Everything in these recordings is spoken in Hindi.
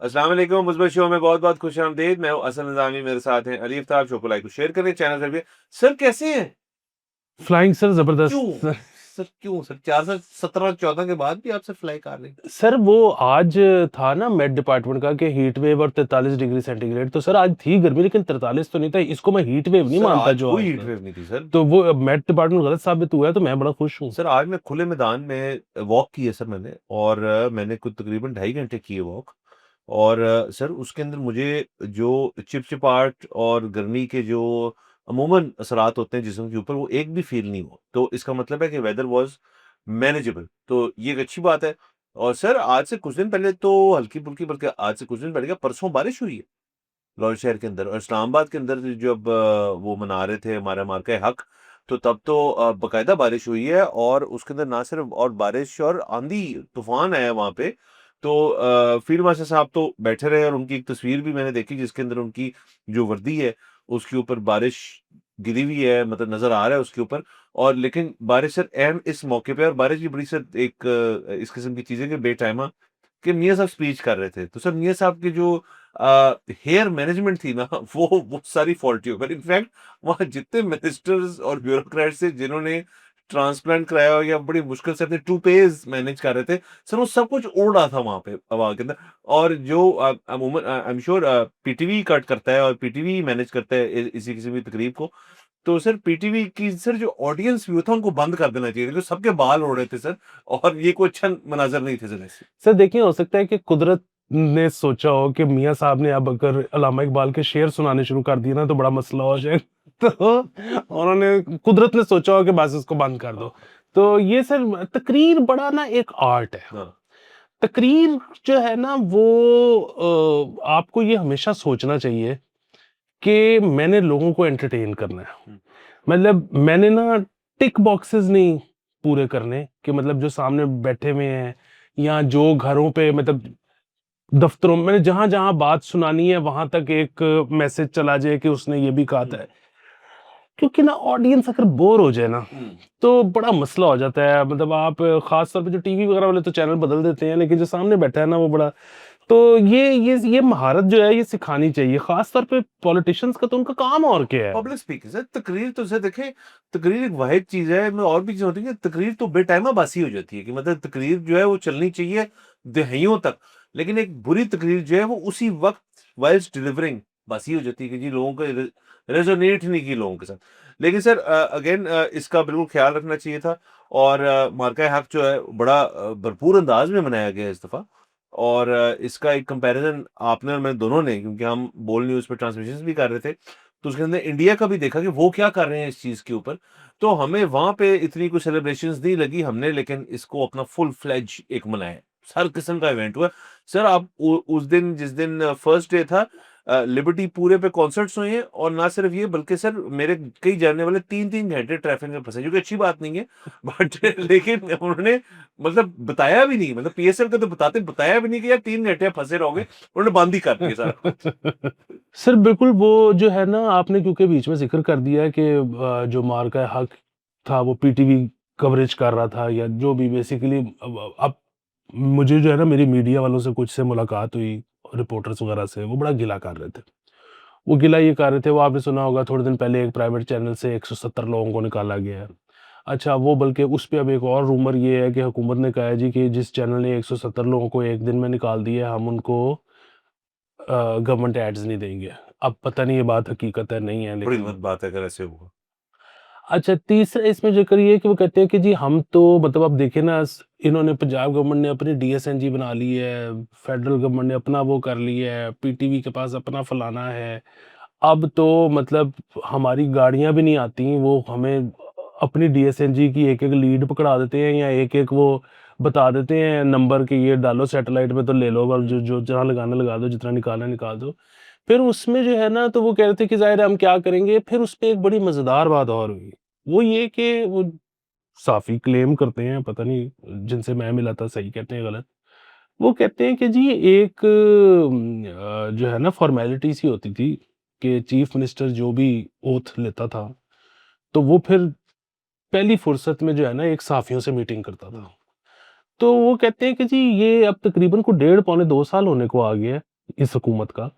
अस्सलाम वालेकुम मुस्बत शो में बहुत-बहुत खुश-आमदीद। मैं हूँ असल निज़ामी, मेरे साथ हैं अली अफ्ताब। शो को लाइक और शेयर करें, चैनल सब्सक्राइब। सर कैसे हैं? फ्लाइंग सर जबरदस्त क्यों? सर। सर क्यों सर 417-14 के बाद भी आप सर फ्लाई कर रहे हैं? सर वो आज था ना मेट डिपार्टमेंट का कि हीट वेव और 43 डिग्री सेंटीग्रेड, तो सर आज थी गर्मी लेकिन 43 तो नहीं था। इसको मैं हीट वेव नहीं सर मानता आज जो कोई आज हीट था। वेव नहीं थी सर। तो वो मेट डिपार्टमेंट गलत साबित हुआ है, तो मैं बड़ा खुश हूँ। सर आज मैं खुले मैदान में वॉक की है सर मैंने, और मैंने कुछ तकरीबन 2.5 घंटे की है वॉक। और सर उसके अंदर मुझे जो चिपचिपाहट और गर्मी के जो अमूमन असरात होते हैं जिस्म के ऊपर, वो एक भी फ़ील नहीं हुआ। तो इसका मतलब है कि वेदर वाज़ मैनेजेबल, तो ये एक अच्छी बात है। और सर आज से कुछ दिन पहले तो हल्की-फुल्की, बल्कि आज से कुछ दिन पहले क्या परसों बारिश हुई है लाहौर शहर के अंदर, और इस्लामाबाद के अंदर जब वो मना रहे थे हमारा मार्का हक, तो तब तो बाकायदा बारिश हुई है, और उसके अंदर ना सिर्फ और बारिश और आंधी तूफान आया वहां पे। तो फील्ड मार्शल साहब तो बैठे रहे, और उनकी एक तस्वीर भी मैंने देखी जिसके अंदर उनकी जो वर्दी है उसके ऊपर बारिश गिरी हुई है, मतलब नजर आ रहा है उसके ऊपर। और लेकिन बारिश सर अहम इस मौके पे, और बारिश भी बड़ी सर एक इस किस्म की चीजें कि बेटाइमा, कि मियाँ साहब स्पीच कर रहे थे, तो सर मियाँ साहब की जो हेयर मैनेजमेंट थी ना वो सारी फॉल्टी हो गई। इनफैक्ट वहाँ जितने मिनिस्टर्स और ब्यूरोक्रेट्स थे जिन्होंने ट्रांसप्लांट कराया हो या बड़ी मुश्किल से अपने टूपेज मैनेज कर रहे थे, सर वो सब कुछ उड़ रहा था वहाँ पे हवा के अंदर। और जो अमूमन I am sure PTV cut करता है और पीटीवी मैनेज करता है इसी किसी भी तकरीब को, तो सर पीटीवी की सर जो ऑडियंस व्यू था उनको बंद कर देना चाहिए, क्योंकि सबके बाल उड़ रहे थे सर, और ये कोई अच्छा मनाजर नहीं थे सर ऐसे। सर देखिए, हो सकता है कि कुदरत ने सोचा हो कि मियाँ साहब ने अब अगर अल्लामा इकबाल के शेर सुनाने शुरू कर दिए ना तो बड़ा मसला हो जाए। तो उन्होंने कुदरत ने सोचा हो कि बस इसको बंद कर दो। तो ये सर तकरीर बड़ा ना एक आर्ट है। हाँ। तकरीर जो है ना वो आपको ये हमेशा सोचना चाहिए कि मैंने लोगों को एंटरटेन करना है। हम्म। मतलब मैंने ना टिक बॉक्सेस नहीं पूरे करने कि मतलब जो सामने बैठे हुए हैं या जो घरों पे मतलब दफ्तरों में मैंने जहां जहां बात सुनानी है वहां तक एक मैसेज चला जाए कि उसने ये भी कहा था। क्योंकि ना ऑडियंस अगर बोर हो जाए ना हम्म। तो बड़ा मसला हो जाता है। मतलब आप खास तौर पे जो टीवी वगैरह वाले तो चैनल बदल देते हैं, लेकिन जो सामने बैठा है ना वो बड़ा। तो ये महारत जो है ये सिखानी चाहिए, खास तौर पे पॉलिटिशियंस का। तो उनका काम और क्या है? पब्लिक स्पीकिंग सर, तकरीर तो सर देखें, तकरीर एक वाहिद चीज है, मैं और भी चीजें होती है, तकरीर तो बेटाइमा बासी हो जाती है, कि मतलब तकरीर जो है वो चलनी चाहिए दहाइयों तक, लेकिन एक बुरी तकरीर जो है वो उसी वक्त वाइल्स डिलीवरिंग बासी हो जाती है, कि जी लोगों का रेजोनेट नहीं की लोगों के साथ। लेकिन सर अगेन इसका बिल्कुल ख्याल रखना चाहिए था। और मार्का हक जो है बड़ा भरपूर अंदाज में मनाया गया इस दफा। और इसका एक कंपैरिजन आपने और मैं दोनों ने, क्योंकि हम बोल न्यूज पे ट्रांसमिशन भी कर रहे थे, तो उसके अंदर इंडिया का भी देखा कि वो क्या कर रहे हैं इस चीज के ऊपर। तो हमें वहां पे इतनी कोई सेलिब्रेशंस नहीं लगी हमने, लेकिन इसको अपना फुल फ्लेज एक मनाया, हर किस्म का इवेंट हुआ। सर आप उस दिन जिस दिन फर्स्ट डे था, लिबर्टी पूरे पे कॉन्सर्ट्स हुए हैं, और ना सिर्फ ये बल्कि सर मेरे कई जानने वाले 3-3 घंटे ट्रैफिक में फंसे, जो कि अच्छी बात नहीं है। बट लेकिन उन्होंने मतलब बताया भी नहीं, मतलब पीएसएल का तो बताया भी नहीं कि यार 3 घंटे फंसे रहोगे, उन्होंने बंद ही कर दिया सारा कुछ। सर बिल्कुल, वो जो है ना आपने क्योंकि बीच में जिक्र कर दिया कि जो मार्का हक था वो पीटीवी कवरेज कर रहा था या जो भी बेसिकली। अब मुझे जो है ना मेरी मीडिया वालों से कुछ से मुलाकात हुई, रिपोर्टर्स वगैरह से, वो बड़ा गिला कर रहे थे। वो गिला ये कर रहे थे, वो आपने सुना होगा थोड़े दिन पहले एक प्राइवेट चैनल से 170 लोगों को निकाला गया है। अच्छा, वो बल्कि उस पे अब एक और रूमर ये है कि हुकूमत ने कहा है जी कि जिस चैनल ने 170 लोगों को एक दिन में निकाल दिया हम उनको गवर्नमेंट एड्स नहीं देंगे। अब पता नहीं ये बात हकीकत है नहीं है, बड़ी लेकिन गलत बात है अगर ऐसे होगा। अच्छा, तीसरा इसमें जिक्र ये है कि वो कहते हैं कि जी हम तो मतलब अब देखें ना इन्होंने पंजाब गवर्नमेंट ने अपनी डीएसएनजी बना ली है, फेडरल गवर्नमेंट ने अपना वो कर लिया है, पीटीवी के पास अपना फलाना है। अब तो मतलब हमारी गाड़ियां भी नहीं आती, वो हमें अपनी डीएसएनजी की एक एक लीड पकड़ा देते हैं या एक एक वो बता देते हैं नंबर कि ये डालो सैटेलाइट में तो ले लो, और जो जो जहाँ लगाना लगा दो, जितना निकालना निकाल दो। फिर उसमें जो है ना तो वो कह रहे थे कि ज़ाहिर है हम क्या करेंगे। फिर उसपे एक बड़ी मज़ेदार बात और हुई, वो ये कि वो साफ़ी क्लेम करते हैं, पता नहीं जिनसे मैं मिला था सही कहते हैं गलत। वो कहते हैं कि जी एक जो है ना फ़ॉर्मेलिटी सी होती थी कि चीफ़ मिनिस्टर जो भी ओथ लेता था, तो वो फिर पहली फुर्सत में जो है ना एक साफ़ियों से मीटिंग करता हम्म। था। तो वो कहते हैं कि जी ये अब तकरीबन को डेढ़ पौने 2 साल होने को आ गया है, इस हुकूमत का।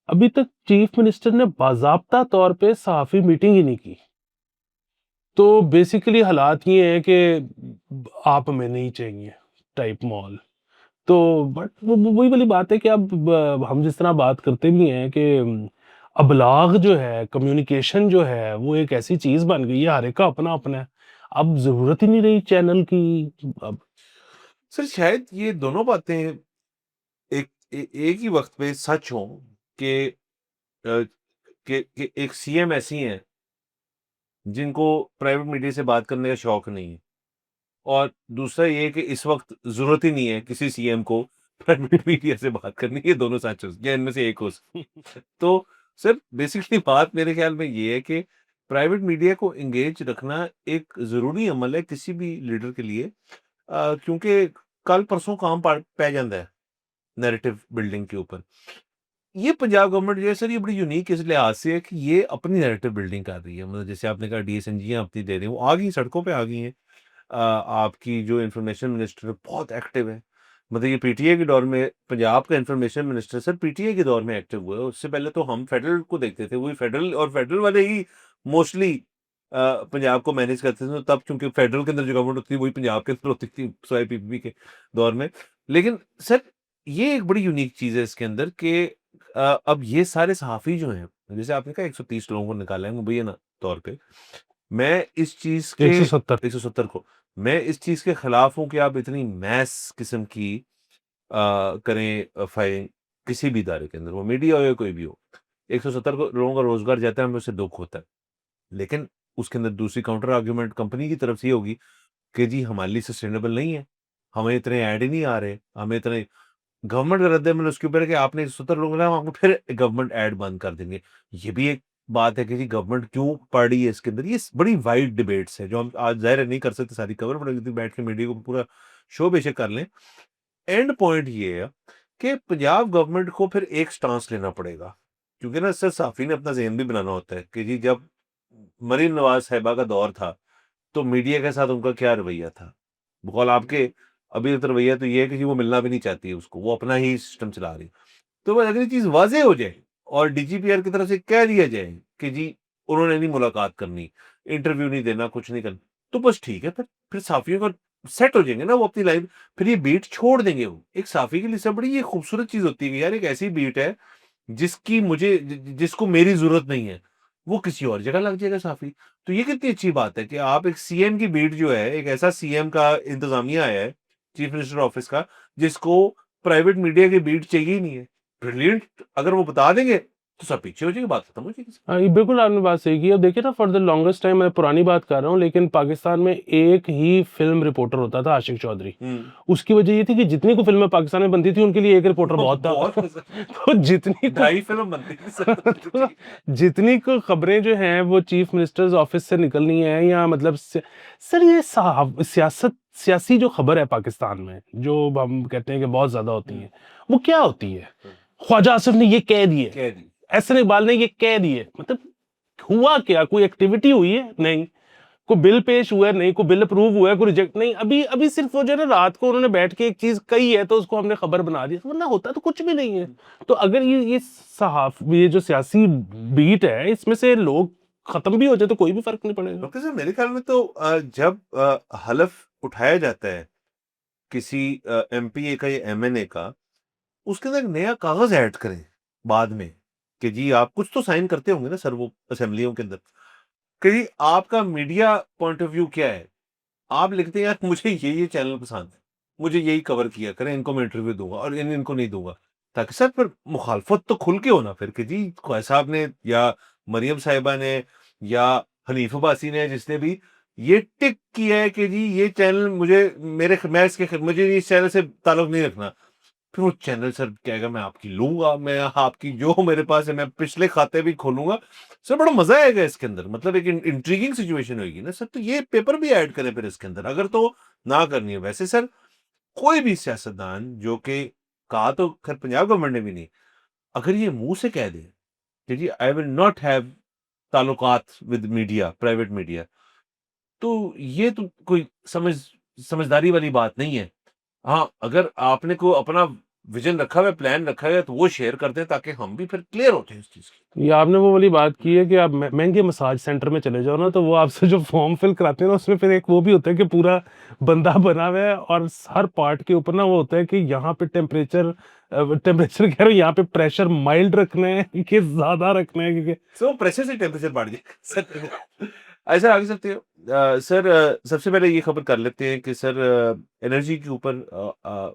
अभी तक चीफ मिनिस्टर ने बाज़ाब्ता तौर पे सहाफ़ी मीटिंग ही नहीं की। तो बेसिकली हालात ये हैं कि आप हमें नहीं चाहिए टाइप माहौल। तो बट वो वही वाली बात है कि अब हम जिस तरह बात करते भी हैं कि अबलाग जो है, कम्युनिकेशन जो है, वो एक ऐसी चीज़ बन गई है, हर एक का अपना-अपना है। अब ज़रूरत ही नहीं रही चैनल की। अब सर शायद ये दोनों बातें एक ही वक़्त पे सच हों कि अ, कि एक सीएम ऐसी हैं, जिनको प्राइवेट मीडिया से बात करने का शौक नहीं है। और दूसरा ये है कि इस वक़्त ज़रूरत ही नहीं है किसी सीएम को प्राइवेट मीडिया से बात करनी, ये दोनों सच हो या इनमें से एक हो तो सर बेसिकली बात मेरे ख्याल में ये है कि प्राइवेट मीडिया को एंगेज रखना एक ज़रूरी अमल है किसी भी लीडर के लिए क्योंकि कल परसों काम पै जांदा है नैरेटिव बिल्डिंग के ऊपर। ये पंजाब गवर्नमेंट जो है सर ये बड़ी यूनिक इस लिहाज से है कि ये अपनी नैरेटिव बिल्डिंग कर रही है। मतलब जैसे आपने कहा डीएसएनजियाँ अपनी दे रही हैं, वो आ गई सड़कों पे आ गई हैं। आपकी जो इन्फॉर्मेशन मिनिस्टर है बहुत एक्टिव है। मतलब ये पीटीआई के दौर में पंजाब का इन्फॉर्मेशन मिनिस्टर सर पीटीआई के दौर में एक्टिव हुआ है। उससे पहले तो हम फेडरल को देखते थे, वही फेडरल और फेडरल वाले ही मोस्टली पंजाब को मैनेज करते थे। तो तब चूँकि फेडरल के अंदर जो गवर्नमेंट होती थी वही पंजाब के अंदर होती थी सिवाय पीपीपी के दौर में। लेकिन सर ये एक बड़ी यूनिक चीज़ है इसके अंदर कि अब ये सारे सहाफ़ी जो हैं, जैसे आपने कहा 130 लोगों को निकाला है मुबैना तौर पे। मैं इस चीज़ के 170 170 को मैं इस चीज़ के खिलाफ हूँ कि आप इतनी मैस किस्म की करें फायरिंग किसी भी इदारे के अंदर, वो मीडिया हो या कोई भी हो। 170 को लोगों का रोज़गार जाता है, हमें उससे दुःख होता है। लेकिन उसके अंदर दूसरी काउंटर आर्गुमेंट कंपनी की तरफ से ये होगी कि जी हमारे लिए सस्टेनेबल नहीं है, हमें इतने ऐड ही नहीं आ रहे, हमें इतने गवर्नमेंट का रद्द-ए-अमल उसके ऊपर है कि आपने 170 लोग लगाए, हम आपको फिर गवर्नमेंट ऐड बंद कर देंगे। ये भी एक बात है कि जी गवर्नमेंट क्यों पड़ रही है इसके अंदर, ये बड़ी वाइड डिबेट्स है जो हम आज ज़ाहिर है नहीं कर सकते सारी कवर, बट एक दिन बैठ के मीडिया को पूरा शो बेशक कर लें। एंड पॉइंट ये है कि पंजाब गवर्नमेंट को फिर एक स्टांस लेना पड़ेगा। क्योंकि ना सर साफ़ी ने अपना ज़हन भी बनाना होता है कि जी जब मरीम नवाज़ साहिबा का दौर था, तो मीडिया के साथ उनका क्या रवैया था? बकौल आपके अभी तो रवैया तो ये है कि जी वो मिलना भी नहीं चाहती है उसको, वो अपना ही सिस्टम चला रही है। तो बस अगर ये चीज़ वाज़ेह हो जाए और डीजीपीआर की तरफ से कह दिया जाए कि जी उन्होंने नहीं मुलाकात करनी, इंटरव्यू नहीं देना, कुछ नहीं करना, तो बस ठीक है फिर साफ़ियों का सेट हो जाएँगे ना वो अपनी लाइफ़, फिर ये बीट छोड़ देंगे वो। एक साफ़ी के लिए सब बड़ी ये खूबसूरत चीज़ होती है कि यार एक ऐसी बीट है जिसकी मुझे जिसको मेरी ज़रूरत नहीं है, वो किसी और जगह लग जाएगा साफ़ी। तो ये कितनी अच्छी बात है कि आप एक सीएम की बीट जो है, एक ऐसा सीएम का इंतज़ामिया आया है, चीफ़ मिनिस्टर ऑफ़िस का, जिसको प्राइवेट मीडिया की बीट चाहिए ही नहीं है। ब्रिलियंट अगर वो बता देंगे, तो सब पीछे हो जाएगी, बात खत्म हो जाएगी। हाँ, ये बिल्कुल आपने बात सही की। अब देखिए ना फॉर द लॉन्गेस्ट टाइम मैं पुरानी बात कर रहा हूँ लेकिन पाकिस्तान में एक ही फ़िल्म रिपोर्टर होता था आशिक चौधरी। हुँ। उसकी वजह ये थी कि जितनी को फ़िल्में पाकिस्तान में बनती थी उनके लिए एक रिपोर्टर बहुत था। बहुत सर तो जितनी को ढाई फ़िल्म बनती थी सर तो जी। जितनी को खबरें जो हैं वो चीफ मिनिस्टर्स ऑफिस से निकलनी है या मतलब सर ये सियासत सियासी जो खबर है पाकिस्तान में जो हम कहते हैं कि बहुत ज्यादा होती हुँ, है वो क्या होती है? हुँ। ख्वाजा आसिफ ने ये कह दिए, कह दी। एहसन इकबाल ने ये कह दिए, मतलब हुआ क्या? कोई एक्टिविटी हुई है? नहीं। कोई बिल पेश हुआ है? नहीं। कोई बिल अप्रूव हुआ है? कोई रिजेक्ट नहीं। अभी अभी सिर्फ वो जो है ना रात को उन्होंने बैठ के एक चीज कही है तो उसको हमने खबर बना दी, वरना होता तो कुछ भी नहीं है। हुँ। तो अगर ये जो सियासी बीट है इसमें से लोग खत्म भी हो जाए तो कोई भी फर्क नहीं पड़ेगा। डॉक्टर साहब मेरे ख्याल में तो जब हलफ उठाया जाता है किसी एमपीए का या एमएनए का, उसके अंदर एक नया कागज़ ऐड करें बाद में, कि जी आप कुछ तो साइन करते होंगे ना सर वो असेंबलियों के अंदर, कि जी आपका मीडिया पॉइंट ऑफ व्यू क्या है? आप लिखते हैं यार मुझे ये चैनल पसंद है, मुझे यही कवर किया करें, इनको मैं इंटरव्यू दूँगा और इनको नहीं दूँगा। ताकि सर फिर मुखालफत तो खुल के हो ना फिर कि जी ख्वाजा साहब ने या मरियम साहिबा ने या हनीफ अब्बासी ने जिसने भी ये टिक किया है कि जी ये चैनल मुझे इस चैनल से ताल्लुक नहीं रखना। फिर वो चैनल सर कहेगा मैं आपकी लूँगा, मैं आपकी जो मेरे पास है मैं पिछले खाते भी खोलूँगा। सर बड़ा मज़ा आएगा इसके अंदर, मतलब एक इंट्रिगिंग सिचुएशन होएगी ना सर, तो ये पेपर भी ऐड करें फिर इसके अंदर, अगर तो ना करनी है। वैसे सर कोई भी सियासतदान जो कि कहा तो खैर पंजाब गवर्नमेंट ने भी नहीं, अगर ये मुँह से कह दे कि जी आई विल नॉट हैव ताल्लुकात विद मीडिया, प्राइवेट मीडिया, तो ये तो कोई समझ समझदारी वाली बात नहीं है। हाँ, अगर आपने को अपना विज़न रखा हुआ है, प्लान रखा है, तो वो शेयर कर दें ताकि हम भी फिर क्लियर होते हैं इस चीज़ की। ये आपने वो वाली बात की है कि आप महंगे मसाज सेंटर में चले जाओ ना, तो वो आपसे जो फॉर्म फिल कराते हैं ना, उसमें फिर एक वो भी होता है कि पूरा बंदा बना हुआ है और हर पार्ट के ऊपर ना वो होता है कि यहाँ पे टेम्परेचर कह रहा हूँ, यहाँ पे प्रेशर माइल्ड रखना है कि ज्यादा रखना है, क्योंकि सो प्रेशर से टेम्परेचर बढ़ जाएगा सर। ऐसा आगे चलते हैं। सर, सबसे पहले ये खबर कर लेते हैं कि सर, एनर्जी के ऊपर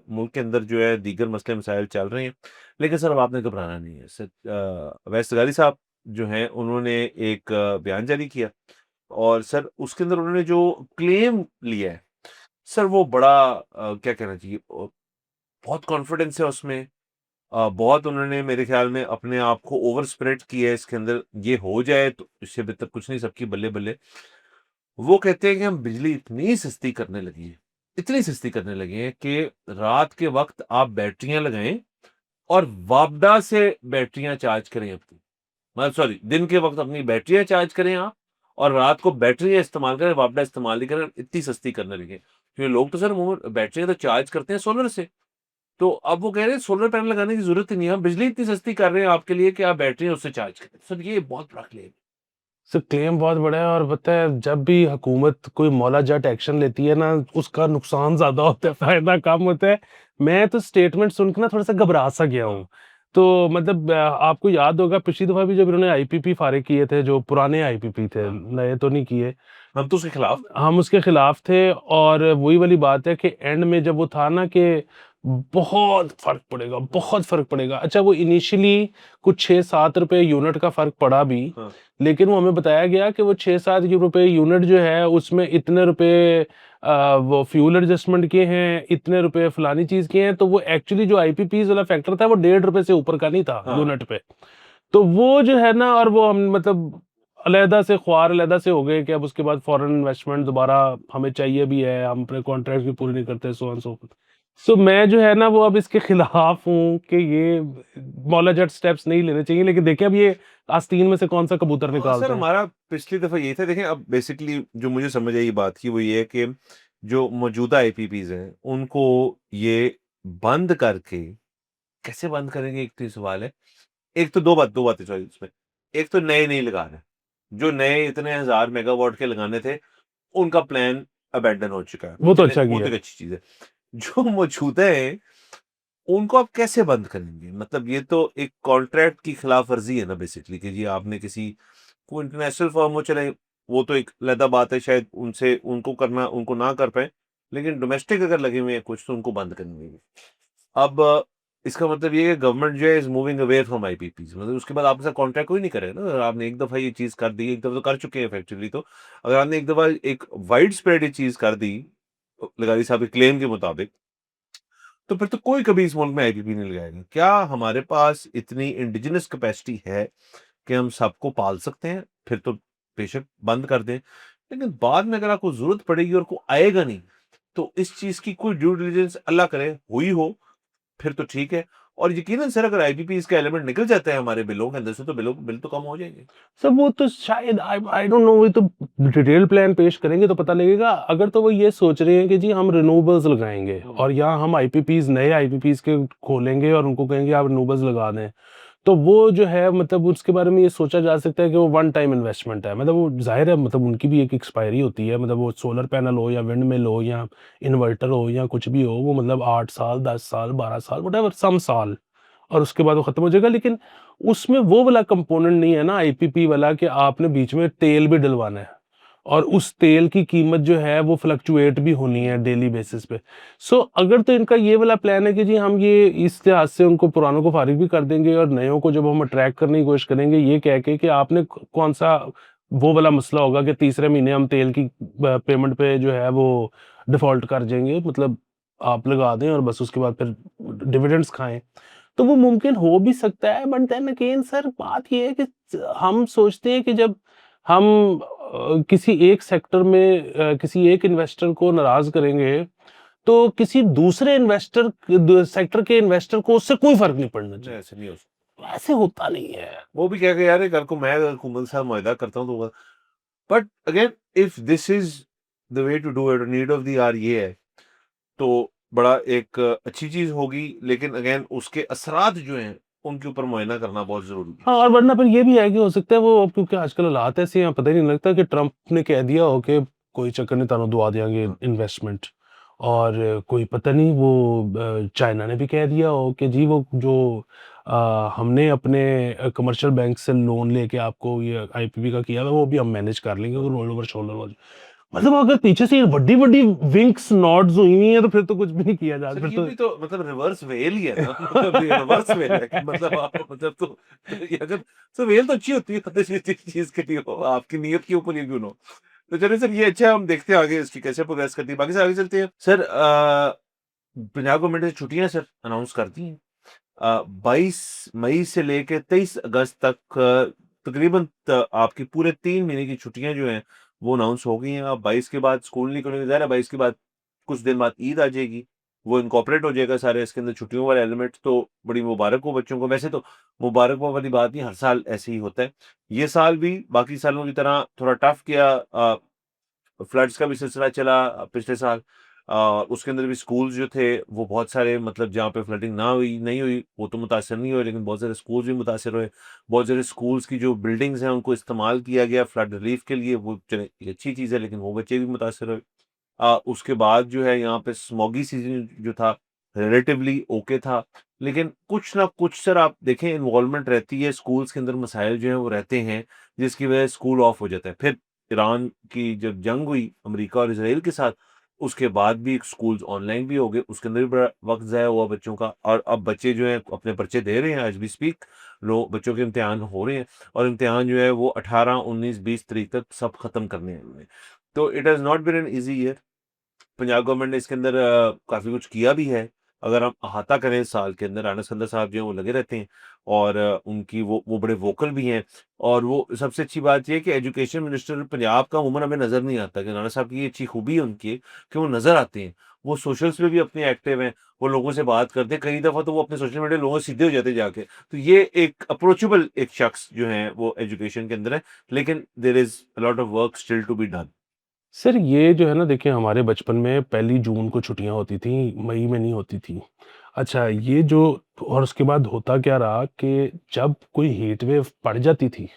मुल्क के अंदर जो है दीगर मसले मसाइल चल रहे हैं, लेकिन सर अब आपने घबराना नहीं है सर। अवैस सगारी साहब जो हैं उन्होंने एक बयान जारी किया, और सर उसके अंदर उन्होंने जो क्लेम लिया है, सर वो बड़ा क्या कहना चाहिए, बहुत कॉन्फिडेंस है उसमें। बहुत उन्होंने मेरे ख़्याल में अपने आप को ओवर स्प्रेड किया है इसके अंदर, ये हो जाए तो इससे बेहतर कुछ नहीं, सबकी बल्ले-बल्ले। वो कहते हैं कि हम बिजली इतनी सस्ती करने लगे हैं, इतनी सस्ती करने लगे हैं कि रात के वक़्त आप बैटरियाँ लगाएँ और वापडा से बैटरियाँ चार्ज करें अपनी। मतलब सॉरी, दिन के वक़्त अपनी बैटरियाँ चार्ज करें आप, और रात को बैटरियाँ इस्तेमाल करें, वापडा इस्तेमाल नहीं करें, इतनी सस्ती करने लगे हैं। क्योंकि लोग तो सर अमूमन बैटरियाँ तो चार्ज करते हैं सोलर से। तो अब वो कह रहे हैं सोलर पैनल लगाने की ज़रूरत ही नहीं है, हम बिजली इतनी सस्ती कर रहे हैं आपके लिए कि आप बैटरियाँ उससे चार्ज करें। सर ये बहुत बड़ा क्लेम है। सर क्लेम बहुत बड़ा है, और पता है जब भी हुकूमत कोई मौला जट एक्शन लेती है ना, उसका नुकसान ज्यादा होता है, फायदा कम होता है। मैं तो स्टेटमेंट सुन के ना थोड़ा सा घबरा सा गया हूँ। तो मतलब आपको याद होगा पिछली दफा भी जब इन्होंने आईपीपी फारिग किए थे, जो पुराने आईपीपी थे, हाँ, नए तो नहीं किए, हम तो उसके खिलाफ थे। हम उसके खिलाफ थे। और वही वाली बात है कि एंड में जब वो था ना कि बहुत फर्क पड़ेगा, बहुत फर्क पड़ेगा। अच्छा, वो इनिशियली कुछ 6-7 रुपए यूनिट का फर्क पड़ा भी, हाँ, लेकिन वो हमें बताया गया कि वो 6-7 रुपए यूनिट जो है उसमें इतने रुपए वो फ्यूल एडजस्टमेंट के हैं, इतने रुपए फलानी चीज के हैं। तो वो एक्चुअली जो आईपीपीज वाला फैक्टर था वो 1.5 रुपए से ऊपर का नहीं था हाँ। यूनिट पे। तो वो जो है ना, और वो हम मतलब अलहदा से ख्वार अलहदा से हो गए कि अब उसके बाद फॉरेन इन्वेस्टमेंट दोबारा हमें चाहिए भी है, हम अपने कॉन्ट्रैक्ट भी पूरे नहीं करते, सो ऑन सो। सो मैं जो है ना वो अब इसके खिलाफ हूँ कि ये मौलाजट स्टेप्स नहीं लेने चाहिए, लेकिन देखिए अब ये आस्तीन में से कौन सा कबूतर हाँ, सर निकालते हैं। हमारा पिछली दफ़ा ये था, देखें अब बेसिकली जो मुझे समझ आई बात की वो ये है कि जो मौजूदा आईपीपीज़ हैं, उनको ये बंद करके कैसे बंद करेंगे, एक तो ये सवाल है। एक तो 2 बातें सॉरी इसमें। एक तो नए नहीं लगा रहे। जो नए इतने हज़ार मेगावाट के लगाने थे, उनका प्लान अबैंडन हो चुका है। वो तो चलें, अच्छा वो तो किया। एक अच्छी चीज़ है। जो मौजूदा हैं, उनको आप कैसे बंद करेंगे? मतलब ये तो एक कॉन्ट्रैक्ट की खिलाफ-वर्ज़ी है ना बेसिकली, कि जी आपने किसी को, इंटरनेशनल फर्म हो, चले वो तो एक अलग बात है, शायद उनसे उनको करना उनको ना कर पाएँ। लेकिन डोमेस्टिक अगर लगे हुए हैं कुछ, तो उनको बंद करनी है। अब इसका मतलब ये है कि गवर्नमेंट जो है is moving away from IPPs, मतलब उसके बाद आपके साथ कॉन्ट्रैक्ट कोई नहीं करेगा ना। अगर आपने एक दफ़ा ये चीज़ कर दी, एक दफ़ा तो कर चुके हैं इफेक्टिवली तो। अगर आपने एक दफ़ा एक वाइड स्प्रेड ये चीज़ कर दी, लगारी साहब के क्लेम के मुताबिक, तो फिर तो कोई कभी इस मुल्क में आईपीपी नहीं लगाएगा। क्या हमारे पास इतनी इंडिजिनस कैपेसिटी है कि हम सबको पाल सकते हैं? फिर तो बेशक बंद कर दें। लेकिन बाद में अगर आपको ज़रूरत पड़ेगी और कोई आएगा नहीं, तो इस चीज़ की कोई ड्यू डिलिजेंस अल्लाह करे हुई हो, फिर तो ठीक है। और यकीनन सर अगर आईपीपीज़ का एलिमेंट निकल जाता है हमारे बिलों के अंदर से, तो बिल तो कम हो जाएँगे। सर वो तो शायद आई आई डोंट नो, वो तो डिटेल प्लान पेश करेंगे तो पता लगेगा। अगर तो वो ये सोच रहे हैं कि जी हम रिन्यूएबल्स लगाएंगे हुँ। और यहाँ हम आईपीपीज, नए आईपीपीज के खोलेंगे और उनको कहेंगे आप रिन्यूएबल्स लगा दें, तो वो जो है मतलब उसके बारे में ये सोचा जा सकता है कि वो वन टाइम इन्वेस्टमेंट है। मतलब वो जाहिर है, मतलब उनकी भी एक एक्सपायरी होती है। मतलब वो सोलर पैनल हो या विंड मिल हो या इन्वर्टर हो या कुछ भी हो, वो मतलब 8 साल, 10 साल, 12 साल, वट सम साल, और उसके बाद वो खत्म हो जाएगा। लेकिन उसमें वो वाला कंपोनेंट नहीं है ना आईपीपी वाला, कि आपने बीच में तेल भी डलवाना है और उस तेल की कीमत जो है वो फ्लक्चुएट भी होनी है डेली बेसिस पे। सो अगर तो इनका ये वाला प्लान है कि जी हम ये इस लिहाज से उनको पुरानों को फारिग भी कर देंगे और नयों को जब हम अट्रैक्ट करने की कोशिश करेंगे, ये कह के कि आपने कौन सा वो वाला मसला होगा कि तीसरे महीने हम तेल की पेमेंट पे जो है वो डिफॉल्ट कर जाएंगे, मतलब आप लगा दें और बस उसके बाद फिर डिविडेंड्स खाएं। तो वो मुमकिन हो भी सकता है, बट देन अगेन सर बात ये है कि हम सोचते हैं कि जब हम किसी एक सेक्टर में किसी एक इन्वेस्टर को नाराज करेंगे, तो किसी दूसरे सेक्टर के इन्वेस्टर को उससे कोई फर्क नहीं पड़ना नहीं, चाहिए। ऐसे नहीं हो सकता। ऐसे होता नहीं है। वो भी कहेगा यार, ये कल को मैं अगर हुकूमत के साथ मुआहदा करता हूँ तो but again if this is the way to do it, need of the hour ये है, तो बड़ा एक अच्छी चीज़ होगी, लेकिन अगेन उसके असरात जो हैं, उनके ऊपर मुआयना करना बहुत ज़रूरी है। हाँ, और वरना फिर ये भी है कि हो सकता है वो, क्योंकि आजकल हालात ऐसे हैं, पता ही नहीं लगता कि ट्रंप ने कह दिया हो कि कोई चक्कर नहीं, तुहानू दुआ देंगे हाँ। इन्वेस्टमेंट, और कोई पता नहीं वो चाइना ने भी कह दिया हो कि जी वो जो हमने अपने कमर्शियल बैंक से लोन लेके आपको ये आईपीपी का किया था, वो भी हम मैनेज कर लेंगे, वो रोल ओवर शोल्डर हो। मतलब अगर पीछे से ये बड़ी-बड़ी विंग्स नॉड्स हुई हुई हैं, तो फिर तो कुछ भी नहीं किया जा, सर फिर ये तो भी तो मतलब रिवर्स वेल ही है ना, मतलब ये रिवर्स वेल है कि मतलब आप मतलब तो ये अगर, सर वेल तो अच्छी होती है मतलब जिस चीज़ के लिए हो, आपकी नीयत के ऊपर ये क्यों ना हो। तो चलिए सर ये अच्छा है, हम देखते हैं आगे इसकी कैसे प्रोग्रेस करती है। बाकी सर आगे चलते हैं। सर पंजाब गवर्नमेंट ने छुट्टियाँ सर अनाउंस कर दी हैं। 22 मई से लेके 23 अगस्त तक तकरीबन आपकी पूरे 3 महीने की छुट्टियां जो हैं वो अनाउंस हो गई हैं। अब 22 के बाद स्कूल नहीं खुलेंगे, ज़ाहिर है 22 के बाद कुछ दिन बाद ईद आ जाएगी, वो इनकॉर्पोरेट हो जाएगा सारे इसके अंदर छुट्टियों वाले एलिमेंट। तो बड़ी मुबारक हो बच्चों को। वैसे तो मुबारक हो वाली बात नहीं, हर साल ऐसे ही होता है। ये साल भी बाकी सालों की तरह थोड़ा टफ किया, फ्लड्स का भी सिलसिला चला पिछले साल। उसके अंदर भी स्कूल्स जो थे वो बहुत सारे, मतलब जहाँ पे फ्लडिंग ना हुई नहीं हुई वो तो मुतासर नहीं हुए, लेकिन बहुत सारे स्कूल्स भी मुतासर हुए। बहुत सारे स्कूल्स की जो बिल्डिंग्स हैं उनको इस्तेमाल किया गया फ्लड रिलीफ के लिए, वो चले एक अच्छी चीज़ है, लेकिन वो बच्चे भी मुतासर हुए। उसके बाद जो है यहाँ पे स्मॉगी सीजन जो था रिलेटिवली ओके था, लेकिन कुछ ना कुछ सर आप देखें इन्वॉल्वमेंट रहती है स्कूल्स के अंदर, मसाइल जो हैं वो रहते हैं जिसकी वजह से स्कूल ऑफ हो जाता है। फिर ईरान की जब जंग हुई अमेरिका और इसराइल के साथ, उसके बाद भी स्कूल्स ऑनलाइन भी हो गए, उसके अंदर भी बड़ा वक्त ज़ाया हुआ बच्चों का। और अब बच्चे जो हैं अपने पर्चे दे रहे हैं, एज वी स्पीक लो बच्चों के इम्तिहान हो रहे हैं, और इम्तिहान जो है वो 18 19 20 तारीख तक सब खत्म करने हैं उन्होंने। तो it has not been an easy year. Punjab government ने इसके अंदर काफ़ी कुछ किया भी है। अगर हम अहाता करें इस साल के अंदर, राणा सिंधिया साहब जो हैं वो लगे रहते हैं, और उनकी वो बड़े वोकल भी हैं। और वो सबसे अच्छी बात ये है कि एजुकेशन मिनिस्टर पंजाब का अमूमन हमें नज़र नहीं आता, कि राणा साहब की ये अच्छी खूबी है उनकी कि वो नज़र आते हैं। वो सोशल्स पे भी अपने एक्टिव हैं, वो लोगों से बात करते हैं, कई दफ़ा तो वो अपने सोशल मीडिया लोगों से सीधे हो जाते हैं जाके। तो ये एक अप्रोचेबल एक शख्स जो हैं वो एजुकेशन के अंदर है, लेकिन there is a lot of work still to be done. Sir ये जो है ना, देखिए हमारे बचपन में 1 जून को छुट्टियाँ होती थी, मई में नहीं होती थी। अच्छा ये जो, और उसके बाद होता क्या रहा कि जब कोई हीट वेव पड़ जाती थी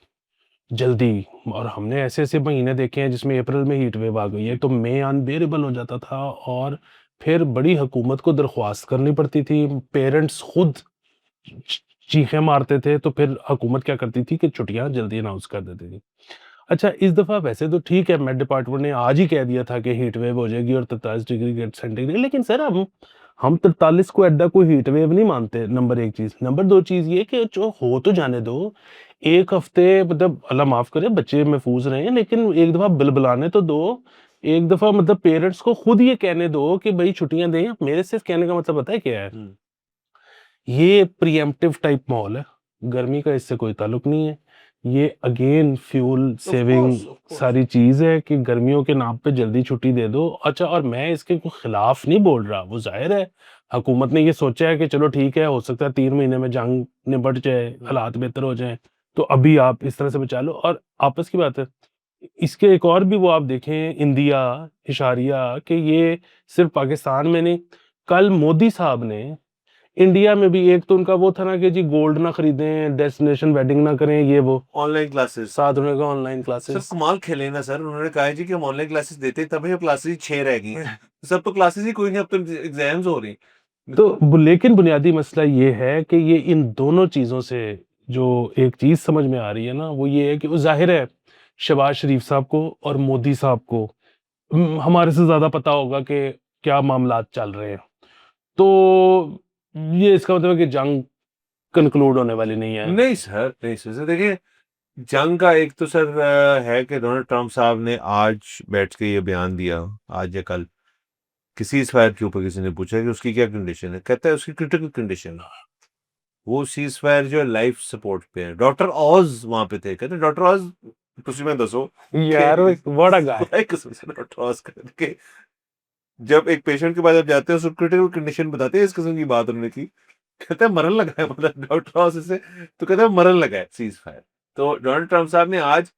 जल्दी, और हमने ऐसे-ऐसे महीने देखे हैं जिसमें अप्रैल में हीट वेव आ गई है, तो मई अनबेरेबल हो जाता था, और फिर बड़ी हुकूमत को दरख्वास्त करनी पड़ती थी। पेरेंट्स खुद च चीखें मारते थे, तो फिर हुकूमत क्या करती थी कि छुट्टियाँ जल्दी अनाउंस कर देती थी। अच्छा, इस दफ़ा वैसे तो ठीक है, मेट डिपार्टमेंट ने आज ही कह दिया था कि हीट वेव हो जाएगी और 43 डिग्री गेट सेंटीग्रेड, लेकिन सर हम 43 को एड्डा कोई हीट वेव नहीं मानते, नंबर 1 चीज़। नंबर 2 चीज़ ये कि जो हो तो जाने दो। 1 हफ़्ते मतलब अल्लाह माफ़ करे बच्चे महफूज़ रहें, लेकिन एक दफ़ा बिलबिलाने तो दो। एक दफ़ा मतलब पेरेंट्स को खुद ये कहने दो कि भई छुट्टियाँ दें। मेरे सिर्फ़ कहने का मतलब पता है क्या है? हुँ। ये प्रीएम्प्टिव टाइप माहौल है। गर्मी का इससे कोई ताल्लुक नहीं है। ये again fuel saving of course. सारी चीज़ है कि गर्मियों के नाम पे जल्दी छुट्टी दे दो। अच्छा, और मैं इसके खिलाफ नहीं बोल रहा, वो ज़ाहिर है हुकूमत ने ये सोचा है कि चलो ठीक है, हो सकता है 3 महीने में जंग निबट जाए, हुँ। हालात बेहतर हो जाएँ, तो अभी आप इस तरह से बचा लो। और आपस की बात है, इसके एक और भी वो आप देखें इंदिया, इशारिया कि ये सिर्फ़ पाकिस्तान में नहीं, कल मोदी साहब ने इंडिया में भी, एक तो उनका वो था ना कि जी गोल्ड ना खरीदें, डेस्टिनेशन वेडिंग ना करें, ये वो। Online classes. साथ उन्होंने कहा ऑनलाइन सर क्लासेस। कमाल खेले ना सर, उन्होंने कहा है जी कि हम ऑनलाइन क्लासेस देते हैं, तभी अब क्लासेस ही 6 रह गई हैं। सब तो क्लासेस ही कोई नहीं, अब तो एग्ज़ाम्स हो रही हैं। तो लेकिन बुनियादी मसला ये है कि ये इन दोनों चीज़ों से जो एक चीज़ समझ में आ रही है ना, वो ये है कि वो ज़ाहिर है शहबाज शरीफ साहब को और मोदी साहब को हमारे से ज़्यादा पता होगा कि क्या मामलात चल रहे हैं। तो ये इसका मतलब है कि जंग कन्क्लूड होने वाली नहीं है। नहीं सर, नहीं सर। देखिए, जंग का एक तो सर है कि डोनाल्ड ट्रंप साहब ने आज बैठ के ये बयान दिया, आज या कल, कि सीज़फायर के ऊपर किसी ने पूछा कि उसकी क्या कंडीशन है? कहता है उसकी क्रिटिकल कंडीशन है। वो सीज़फायर जो है लाइफ सपोर्ट पे है। डॉक्टर ऑज़ वहाँ पे थे। कहते डॉक्टर ऑज़ ਤੁਸੀਂ ਮੈਨੂੰ ਦੱਸੋ कि यार व्हाट अ गाय। खुदा की कसम से डॉक्टर ऑज़ के जब एक पेशेंट के पास जब जाते हैं उसको क्रिटिकल कंडीशन बताते हैं, इस किस्म की बात उन्होंने की। कहता है मरने लगा है, मतलब डॉक्टर हाउस से, तो कहता है मरने लगा है सीज़ फायर। तो डोनाल्ड ट्रंप साहब ने आज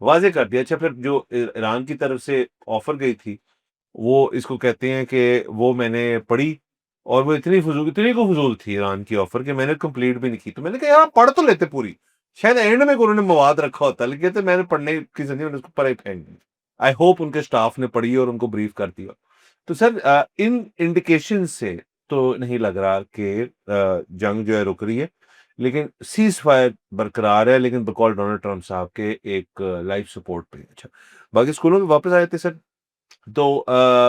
वाज़ेह कर दिया। अच्छा फिर जो ईरान की तरफ से ऑफ़र गई थी, वो इसको कहते हैं कि वो मैंने पढ़ी और वो इतनी को फ़ुज़ूल थी ईरान की ऑफ़र कि मैंने कंप्लीट भी नहीं की। तो मैंने कहा यार आप पढ़ तो लेते पूरी, शायद एंड में उन्होंने मवाद रखा होता, लेकिन कहते मैंने पढ़ने की ज़िंदगी मैंने उसको पढ़ा ही फेंक दी। आई होप उनके स्टाफ ने पढ़ी और उनको ब्रीफ कर दिया। तो सर इन इंडिकेशन से तो नहीं लग रहा कि जंग जो है रुक रही है, लेकिन सीज़ फायर बरकरार है, लेकिन बकौल डोनाल्ड ट्रम्प साहब के एक लाइफ सपोर्ट पे। अच्छा, बाकी स्कूलों में वापस आए थे सर, तो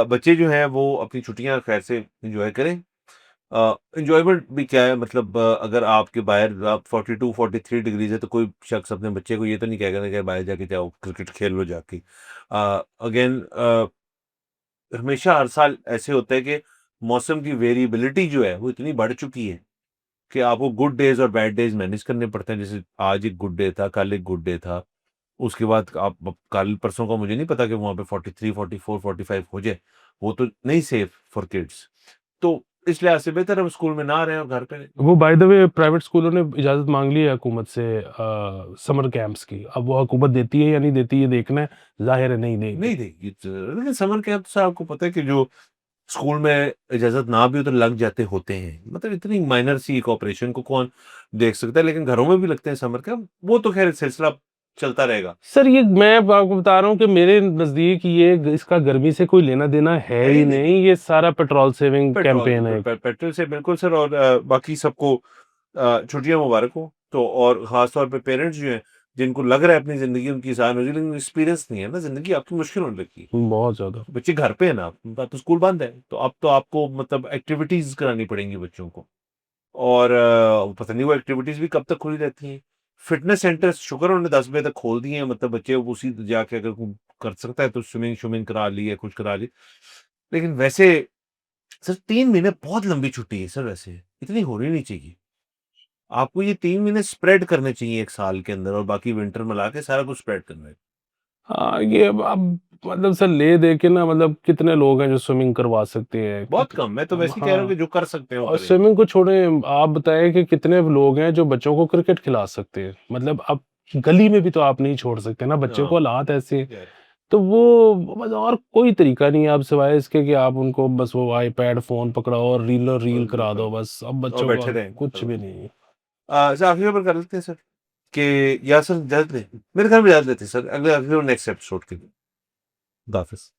बच्चे जो हैं वो अपनी छुट्टियाँ खैर से एन्जॉय करें। एन्जॉयमेंट भी क्या है, मतलब अगर आपके बाहर आप 42 43 डिग्रीज़ है तो कोई शख्स अपने बच्चे को ये तो नहीं कहेगा ना कि बाहर जाके जाओ क्रिकेट खेल लो जाके। अगेन हमेशा हर साल ऐसे होता है कि मौसम की वेरिएबिलिटी जो है वो इतनी बढ़ चुकी है कि आपको गुड डेज़ और बैड डेज़ मैनेज करने पड़ते हैं। जैसे आज एक गुड डे था, कल एक गुड डे था। उसके बाद आप अब कल परसों का मुझे नहीं पता कि वहाँ पे 43, 44, 45 हो जाए। वो तो नहीं सेफ फॉर किड्स। तो इस लिहाज से बेहतर है वो स्कूल में ना रहें और घर पे रहें। वो बाय द वे प्राइवेट स्कूलों ने इजाज़त माँग ली है हुकूमत से समर कैंप्स की। अब वो हुकूमत देती है या नहीं देती, ये देखना है। ज़ाहिर है नहीं देगी। नहीं देगी लेकिन समर कैंप से आपको पता है कि जो स्कूल में इजाज़त ना भी हो तो लग जाते होते हैं। मतलब इतनी माइनर सी एक ऑपरेशन को कौन देख सकता है, लेकिन घरों में भी लगते हैं समर कैंप। वो तो खैर सिलसिला चलता रहेगा। सर ये मैं आपको बता रहा हूँ कि मेरे नज़दीक ये इसका गर्मी से कोई लेना-देना है है ही ही नहीं। नहीं, ये सारा पेट्रोल सेविंग पेट्रोल कैंपेन है। पेट्रोल से बिल्कुल सर, और बाकी सबको छुट्टियाँ मुबारक हो। तो और ख़ास तौर पे पेरेंट्स जो हैं, जिनको लग रहा है अपनी ज़िंदगी उनकी आसान हो जाएगी, लेकिन एक्सपीरियंस नहीं है ना, ज़िंदगी आपकी मुश्किल होने लगी है। बहुत ज़्यादा। बच्चे घर पे हैं ना, उनका तो स्कूल बंद है, तो अब तो आपको मतलब एक्टिविटीज़ करानी पड़ेंगी बच्चों को। और पता नहीं वो एक्टिविटीज़ भी कब तक खुली रहती हैं। फिटनेस सेंटर शुक्र है उन्होंने 10 बजे तक खोल दिए हैं, मतलब बच्चे उसी जाके अगर कोई कर सकता है तो स्विमिंग-श्विमिंग करा ली है, कुछ करा ली। लेकिन वैसे सर 3 महीने बहुत लंबी छुट्टी है सर वैसे, इतनी होनी नहीं चाहिए। आपको ये 3 महीने स्प्रेड करने चाहिए 1 साल के अंदर और बाकी विंटर मिला के सारा कुछ स्प्रेड करना है। हाँ, ये अब मतलब सर ले दे के ना मतलब कितने लोग हैं जो स्विमिंग करवा सकते हैं? बहुत कम, मैं तो अब वैसे ही कह रहा हूँ हाँ, कि जो कर सकते हैं वो और करें। स्विमिंग को छोड़ें, आप बताएँ कि कितने लोग हैं जो बच्चों को क्रिकेट खिला सकते हैं? मतलब अब गली में भी तो आप नहीं छोड़ सकते ना, बच्चे को हाँ, हालात ऐसे हैं। यार तो वो बस और कोई तरीका नहीं है अब सिवाय इसके कि आप उनको बस वो आईपैड, फ़ोन पकड़ाओ और रील और करा दो बस। अब और बच्चों बैठे को रहें। कुछ भी नहीं। सर आखिरी पर कर लेते हैं सर कि या सर इजाज़त लें? मेरे ख्याल में इजाज़त लेते हैं सर, अगले अगले नेक्स्ट एपिसोड के लिए। खुदा हाफ़िज़।